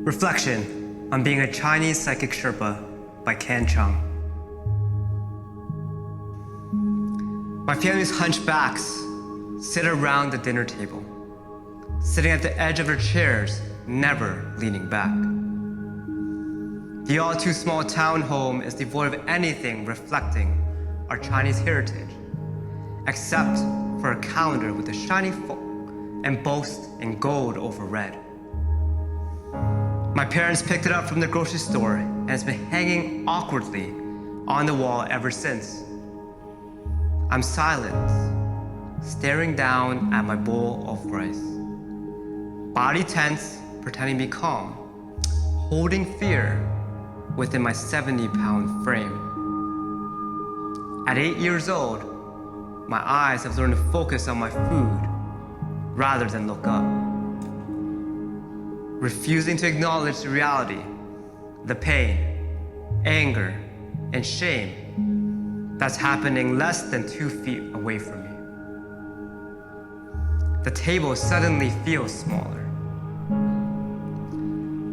Reflection on Being a Chinese Psychic Sherpa by Cheung. My family's hunchbacks sit around the dinner table, sitting at the edge of their chairs, never leaning back. The all-too-small townhome is devoid of anything reflecting our Chinese heritage, except for a calendar with a shiny fork embossed in gold over red. My parents picked it up from the grocery store and it's been hanging awkwardly on the wall ever since. I'm silent, staring down at my bowl of rice. Body tense, pretending to be calm, holding fear within my 70-pound frame. At 8 years old, my eyes have learned to focus on my food rather than look up. Refusing to acknowledge the reality, the pain, anger, and shame that's happening less than 2 feet away from me. The table suddenly feels smaller.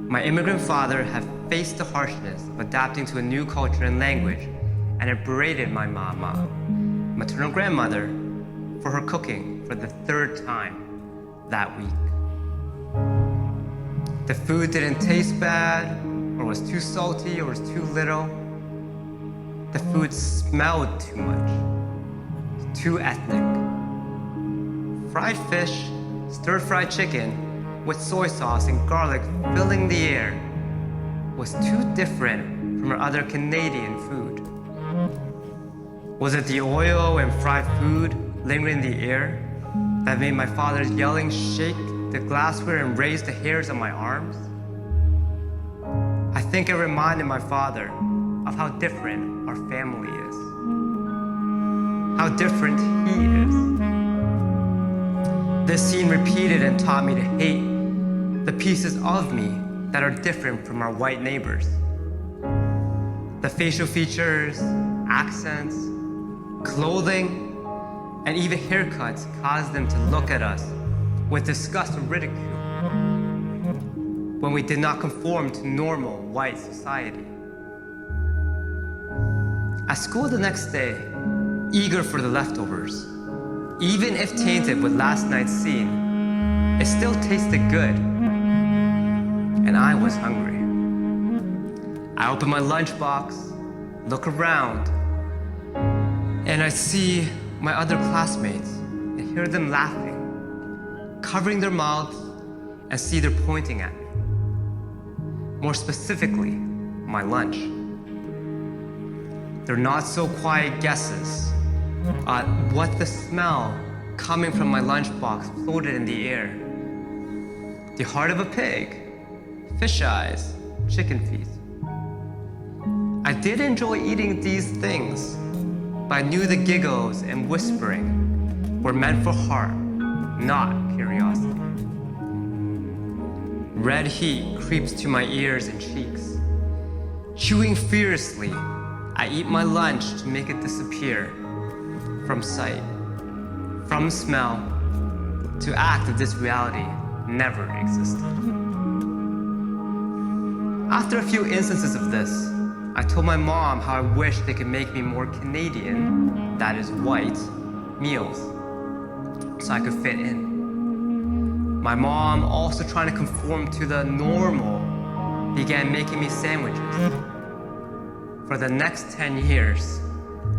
My immigrant father had faced the harshness of adapting to a new culture and language, and it berated my mama, maternal grandmother, for her cooking for the 3rd time that week. The food didn't taste bad, or was too salty, or was too little. The food smelled too much, too ethnic. Fried fish, stir-fried chicken with soy sauce and garlic filling the air was too different from our other Canadian food. Was it the oil and fried food lingering in the air that made my father's yelling shake the glassware and raise the hairs on my arms? I think it reminded my father of how different our family is. How different he is. This scene repeated and taught me to hate the pieces of me that are different from our white neighbors. The facial features, accents, clothing, and even haircuts cause them to look at us with disgust or ridicule when we did not conform to normal white society. At school the next day, eager for the leftovers, even if tainted with last night's scene, it still tasted good, and I was hungry. I open my lunchbox, look around, and I see my other classmates and hear them laughing, covering their mouths, and see they're pointing at me. More specifically, my lunch. They're not so quiet guesses at what the smell coming from my lunchbox floated in the air. The heart of a pig, fish eyes, chicken feet. I did enjoy eating these things, but I knew the giggles and whispering were meant for heart, not curiosity. Red heat creeps to my ears and cheeks. Chewing fiercely, I eat my lunch to make it disappear from sight, from smell, to act that this reality never existed. After a few instances of this, I told my mom how I wish they could make me more Canadian, that is white, meals, so I could fit in. My mom, also trying to conform to the normal, began making me sandwiches. For the next 10 years,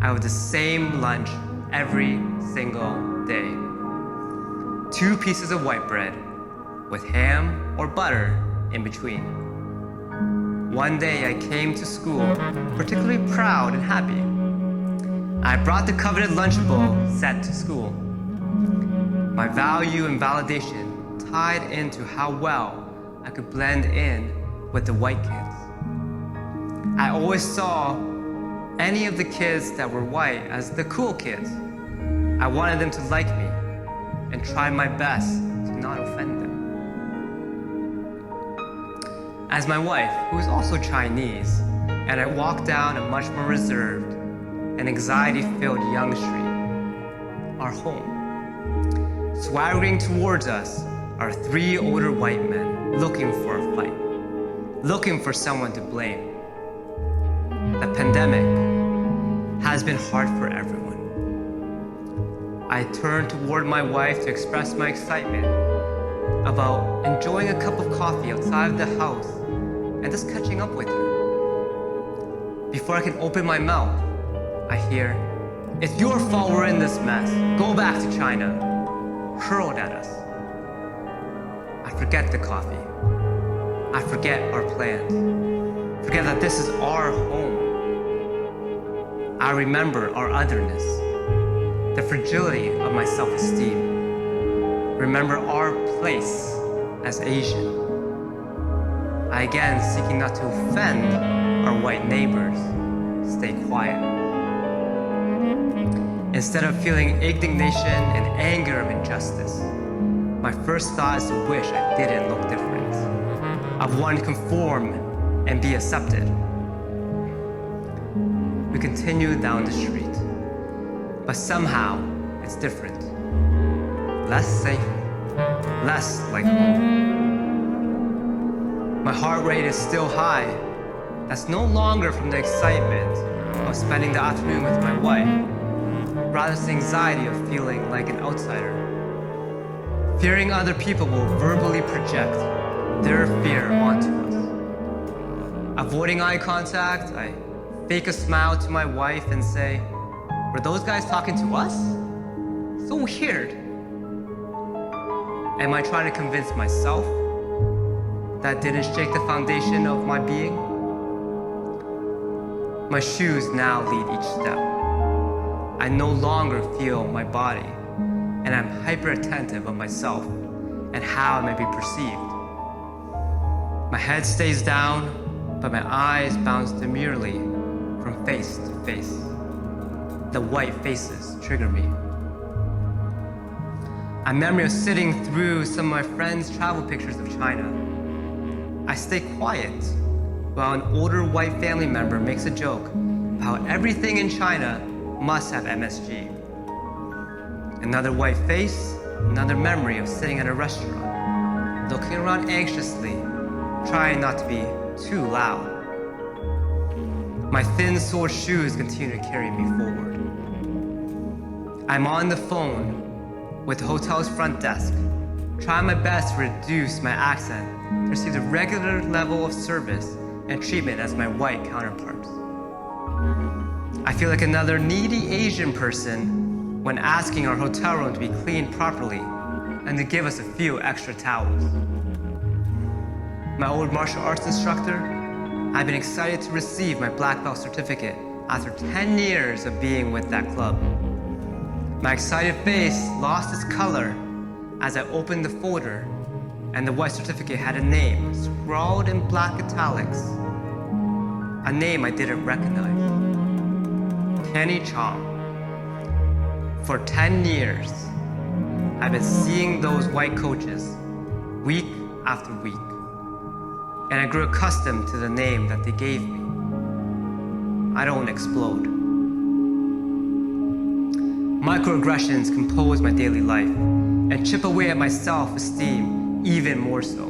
I had the same lunch every single day. 2 pieces of white bread with ham or butter in between. One day I came to school particularly proud and happy. I brought the coveted lunch bowl set to school. My value and validation tied into how well I could blend in with the white kids. I always saw any of the kids that were white as the cool kids. I wanted them to like me and tried my best to not offend them. As my wife, who is also Chinese, and I walked down a much more reserved and anxiety-filled Yonge Street, our home. Swaggering towards us are 3 older white men looking for a fight. looking for someone to blame. The pandemic has been hard for everyone. I turned toward my wife to express my excitement about enjoying a cup of coffee outside of the house and just catching up with her. Before I can open my mouth, I hear, "It's your fault we're in this mess. Go back to China," hurled at us. I forget the coffee. I forget our plans. Forget that this is our home. I remember our otherness, the fragility of my self-esteem. Remember our place as Asian. I again, seeking not to offend our white neighbors, stay quiet. Instead of feeling indignation and anger of injustice, my first thought is to wish I didn't look different. I've wanted to conform and be accepted. We continue down the street, but somehow it's different. Less safe, less like home. My heart rate is still high. That's no longer from the excitement of spending the afternoon with my wife, rather it's the anxiety of feeling like an outsider. Fearing other people will verbally project their fear onto us. Avoiding eye contact, I fake a smile to my wife and say, "Were those guys talking to us? So weird." Am I trying to convince myself that didn't shake the foundation of my being? My shoes now lead each step. I no longer feel my body, and I'm hyper attentive of myself and how I may be perceived. My head stays down, but my eyes bounce demurely from face to face. The white faces trigger me. A memory of sitting through some of my friends' travel pictures of China. I stay quiet while an older white family member makes a joke about how everything in China must have MSG. Another white face, another memory of sitting at a restaurant, looking around anxiously, trying not to be too loud. My thin soled shoes continue to carry me forward. I'm on the phone with the hotel's front desk, trying my best to reduce my accent to receive the regular level of service and treatment as my white counterparts. I feel like another needy Asian person when asking our hotel room to be cleaned properly and to give us a few extra towels. My old martial arts instructor, I've been excited to receive my black belt certificate after 10 years of being with that club. My excited face lost its color as I opened the folder and the white certificate had a name scrawled in black italics. A name I didn't recognize. Kenny Cheung. For 10 years, I've been seeing those white coaches week after week, and I grew accustomed to the name that they gave me. I don't explode. Microaggressions compose my daily life and chip away at my self-esteem even more so.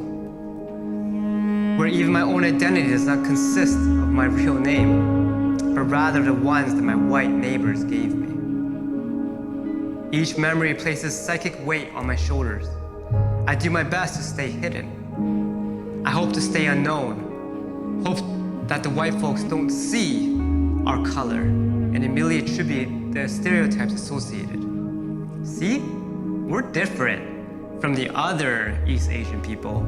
Where even my own identity does not consist of my real name, but rather the ones that my white neighbors gave me. Each memory places psychic weight on my shoulders. I do my best to stay hidden. I hope to stay unknown. Hope that the white folks don't see our color and immediately attribute the stereotypes associated. See? We're different from the other East Asian people,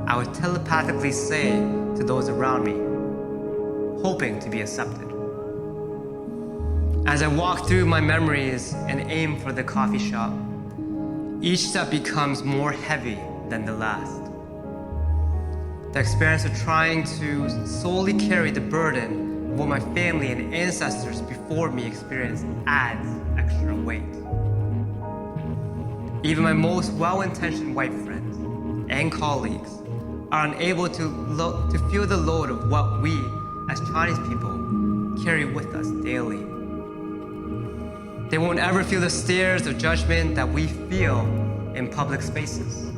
I would telepathically say to those around me, hoping to be accepted. As I walk through my memories and aim for the coffee shop, each step becomes more heavy than the last. The experience of trying to solely carry the burden of what my family and ancestors before me experienced adds extra weight. Even my most well-intentioned white friends and colleagues are unable to feel the load of what we, as Chinese people, carry with us daily. They won't ever feel the stares of judgment that we feel in public spaces.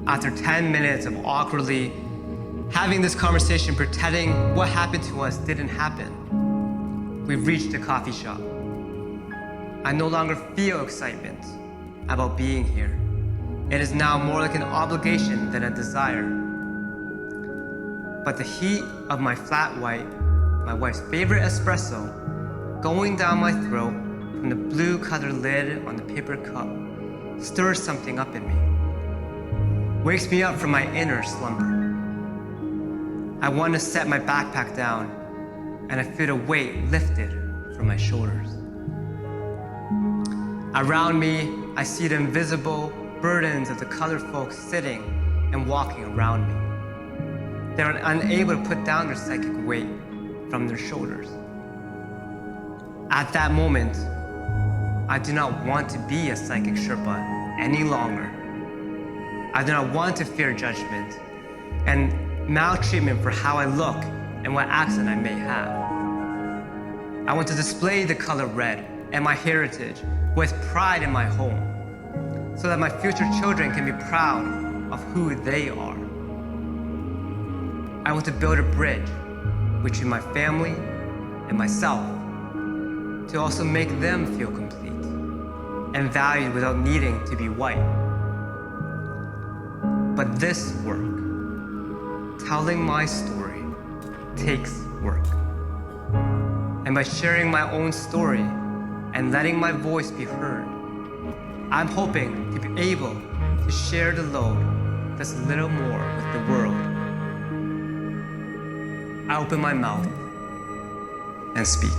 After 10 minutes of awkwardly Having this conversation, pretending what happened to us didn't happen. We've reached a coffee shop. I no longer feel excitement about being here. It is now more like an obligation than a desire. But the heat of my flat white, my wife's favorite espresso, going down my throat from the blue-colored lid on the paper cup, stirs something up in me, wakes me up from my inner slumber. I want to set my backpack down, and I feel a weight lifted from my shoulders. Around me, I see the invisible burdens of the colored folks sitting and walking around me. They're unable to put down their psychic weight from their shoulders. At that moment, I do not want to be a psychic Sherpa any longer. I do not want to fear judgment and maltreatment for how I look and what accent I may have. I want to display the color red and my heritage with pride in my home, so that my future children can be proud of who they are. I want to build a bridge between my family and myself to also make them feel complete and valued without needing to be white. But this work, telling my story, takes work. And by sharing my own story and letting my voice be heard, I'm hoping to be able to share the load just a little more with the world. I open my mouth and speak.